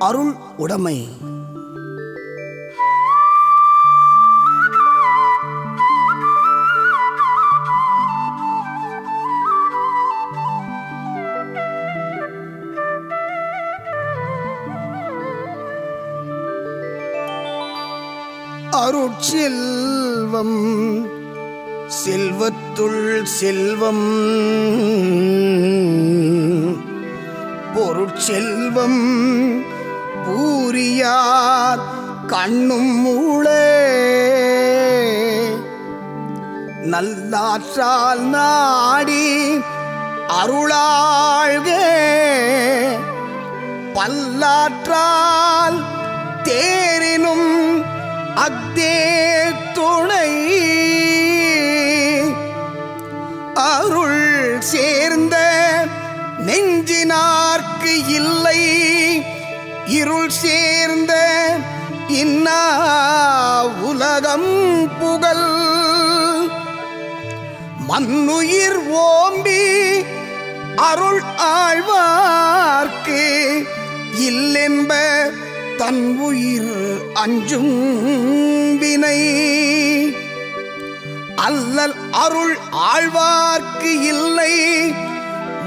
அருள் உடைமை. அருட்செல்வம் செல்வத்துள் செல்வம், பொருட்செல்வம் பூரியார் கண்ணும் மூளே, நல்லாற்றால் நாடி அருளாழ்க, பல்லாற்றால் தேரினும் அக்தே துணை, அருள் சேர்ந்த நெஞ்சினார்க்கு இல்லை இருள் சேர்ந்த இன்னா உலகம் புகழ், மண்ணுயிர் ஓம்பி அருள் ஆழ்வார்க்கு இல்லென்ப தன் உயிர் அஞ்சும் வினை, அல்லல் அருள் ஆழ்வார்க்கு இல்லை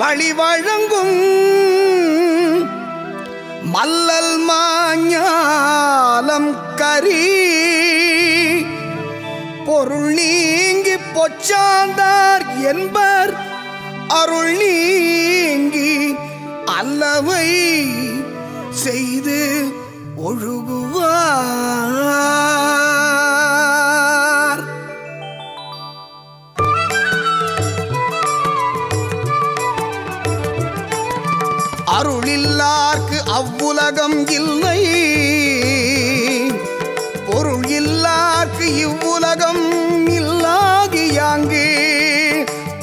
வழி வழங்கும், மல்லல் மாஞாலம் கரி பொருள் நீங்கி பொச்சாந்தார் என்பர், அருள் நீங்கி அல்லவை செய்து ஒழுகுவார். அருளில்லார்க்கு அவ்வுலகம் இல்லை, பொருள் இல்லார்க்கு இவ்வுலகம் இல்லாகியாங்கே,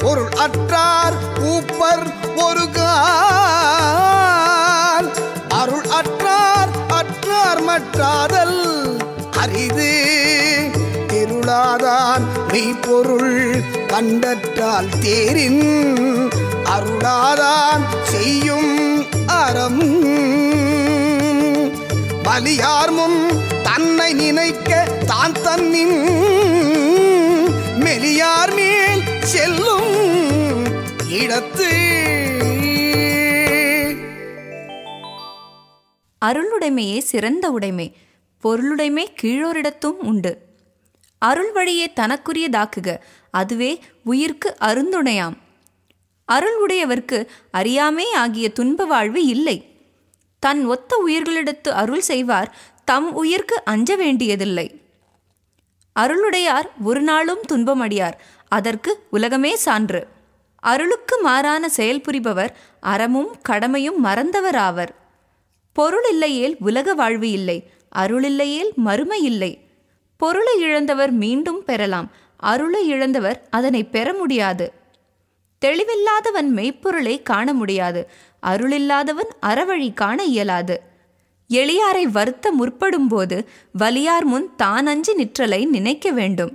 பொருள் அற்றார் ஊப்பர் ஒரு கால், அருள் அற்றார் அற்றார் மற்றாதல் அரிது, திருளாதான் மெய்ப்பொருள் கண்டற்றால் தேரின், அருளாதான் செய்யும் அறம், பலியார் முன் தன்னை நினைக்க தான் தன்னின், மெலியார் மேல் செல்லும் இடத்து. அருளுடைமையே சிறந்த உடைமை, பொருளுடைமை கீழோரிடத்தும் உண்டு. அருள் வழியே தனக்குரியதாக்குக, அதுவே உயிர்க்கு அருந்துணையாம். அருள் உடையவர்க்கு அறியாமே ஆகிய துன்ப வாழ்வு இல்லை. தன் ஒத்த உயிர்களிடத்து அருள் செய்வார் தம் உயிர்க்கு அஞ்ச வேண்டியதில்லை. அருளுடையார் ஒரு நாளும் துன்பமடியார், அதற்கு உலகமே சான்று. அருளுக்கு மாறான செயல் புரிபவர் அறமும் கடமையும் மறந்தவராவர். பொருள் இல்லையேல் உலக வாழ்வு இல்லை, அருளில்லையேல் மறுமை இல்லை. பொருளை இழந்தவர் மீண்டும் பெறலாம், அருளை இழந்தவர் அதனை பெற முடியாது. தெளிவில்லாதவன் மெய்ப்பொருளை காண முடியாது, அருளில்லாதவன் அறவழி காண இயலாது. எளியாரை வருத்த முற்படும் போது வலியார் முன் தான் அஞ்சி நிற்றலை நினைக்க வேண்டும்.